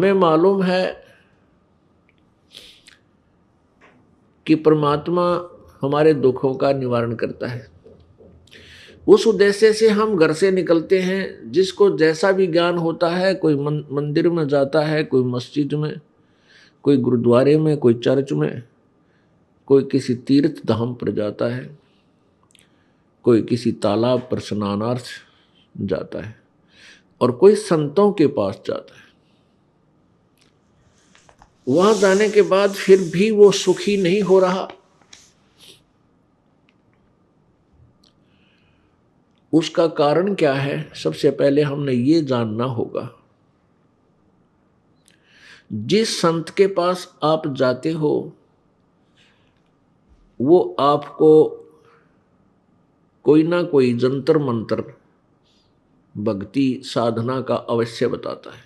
हमें मालूम है कि परमात्मा हमारे दुखों का निवारण करता है। उस उद्देश्य से हम घर से निकलते हैं। जिसको जैसा भी ज्ञान होता है, कोई मंदिर में जाता है, कोई मस्जिद में, कोई गुरुद्वारे में, कोई चर्च में, कोई किसी तीर्थ धाम पर जाता है, कोई किसी तालाब पर स्नानार्थ जाता है, और कोई संतों के पास जाता है। वहां जाने के बाद फिर भी वो सुखी नहीं हो रहा। उसका कारण क्या है? सबसे पहले हमने ये जानना होगा, जिस संत के पास आप जाते हो वो आपको कोई ना कोई जंतर मंत्र भक्ति साधना का अवश्य बताता है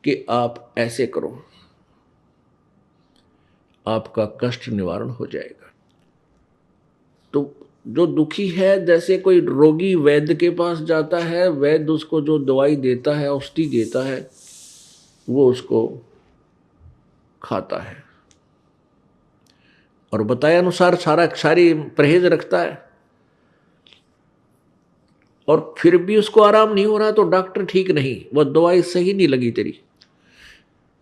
कि आप ऐसे करो, आपका कष्ट निवारण हो जाएगा। तो जो दुखी है, जैसे कोई रोगी वैद्य के पास जाता है, वैद्य उसको जो दवाई देता है, औषधि देता है, वो उसको खाता है और बताए अनुसार सारी परहेज रखता है, और फिर भी उसको आराम नहीं हो रहा तो डॉक्टर ठीक नहीं, वो दवाई सही नहीं लगी तेरी,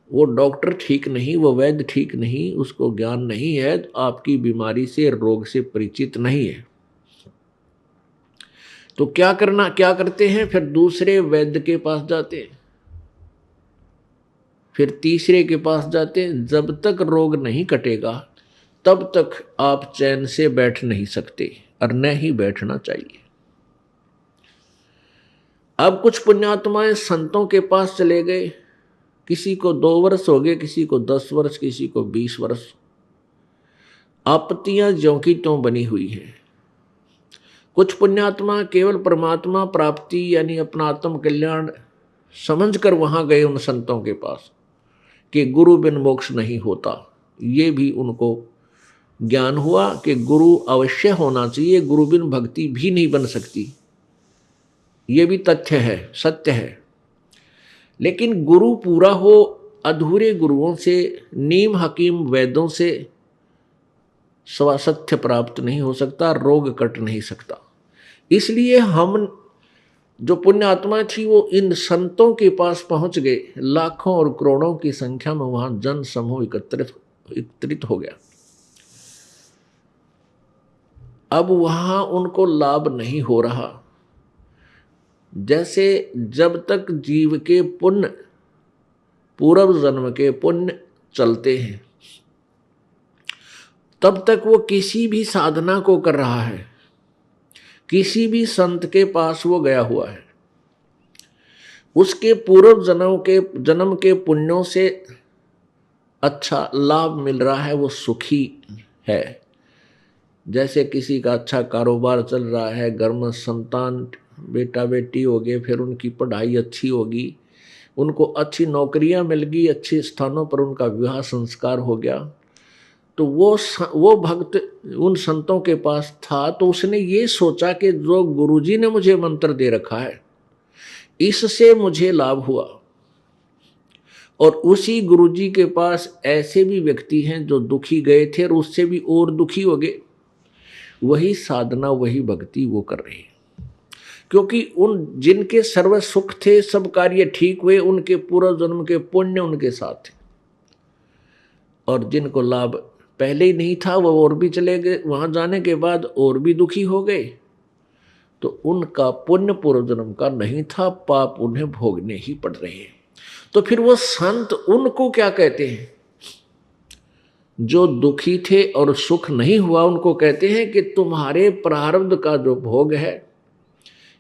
वो डॉक्टर ठीक नहीं, वो वैद्य ठीक नहीं, उसको ज्ञान नहीं है, आपकी बीमारी से, रोग से परिचित नहीं है। तो क्या करते हैं? फिर दूसरे वैद्य के पास जाते हैं, फिर तीसरे के पास जाते हैं। जब तक रोग नहीं कटेगा तब तक आप चैन से बैठ नहीं सकते, और न ही बैठना चाहिए। अब कुछ पुण्यात्माएं संतों के पास चले गए, किसी को 2 वर्ष हो गए, किसी को 10 वर्ष, किसी को 20 वर्ष। आपत्तियां ज्यों की त्यों बनी हुई हैं। कुछ पुण्यात्मा केवल परमात्मा प्राप्ति यानी अपना आत्म कल्याण समझकर वहां गए उन संतों के पास कि गुरु बिन मोक्ष नहीं होता। ये भी उनको ज्ञान हुआ कि गुरु अवश्य होना चाहिए, गुरु बिन भक्ति भी नहीं बन सकती। ये भी तथ्य है, सत्य है। लेकिन गुरु पूरा हो, अधूरे गुरुओं से, नीम हकीम वैद्यों से सत्य प्राप्त नहीं हो सकता, रोग कट नहीं सकता। इसलिए हम जो पुण्य आत्मा थी वो इन संतों के पास पहुंच गए। लाखों और करोड़ों की संख्या में वहां जन समूह एकत्रित हो गया। अब वहां उनको लाभ नहीं हो रहा। जैसे जब तक जीव के पुण्य, पूर्व जन्म के पुण्य चलते हैं, तब तक वो किसी भी साधना को कर रहा है, किसी भी संत के पास वो गया हुआ है, उसके पूर्व जन्म के पुण्यों से अच्छा लाभ मिल रहा है, वो सुखी है। जैसे किसी का अच्छा कारोबार चल रहा है, घर में संतान बेटा बेटी हो गए, फिर उनकी पढ़ाई अच्छी होगी, उनको अच्छी नौकरियां मिल गई, अच्छे स्थानों पर उनका विवाह संस्कार हो गया, तो वो भक्त उन संतों के पास था, तो उसने ये सोचा कि जो गुरुजी ने मुझे मंत्र दे रखा है इससे मुझे लाभ हुआ। और उसी गुरुजी के पास ऐसे भी व्यक्ति हैं जो दुखी गए थे और उससे भी और दुखी हो गए, वही साधना, वही भक्ति वो कर रहे हैं। क्योंकि उन जिनके सर्व सुख थे, सब कार्य ठीक हुए, उनके पूर्व जन्म के पुण्य उनके साथ थे, और जिनको लाभ पहले ही नहीं था वो और भी चले गए, वहां जाने के बाद और भी दुखी हो गए। तो उनका पुण्य पूर्व जन्म का नहीं था, पाप उन्हें भोगने ही पड़ रहे हैं। तो फिर वो संत उनको क्या कहते हैं? जो दुखी थे और सुख नहीं हुआ, उनको कहते हैं कि तुम्हारे प्रारब्ध का जो भोग है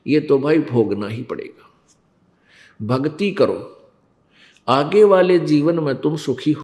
ये तो भाई भोगना ही पड़ेगा। भक्ति करो, आगे वाले जीवन में तुम सुखी हो।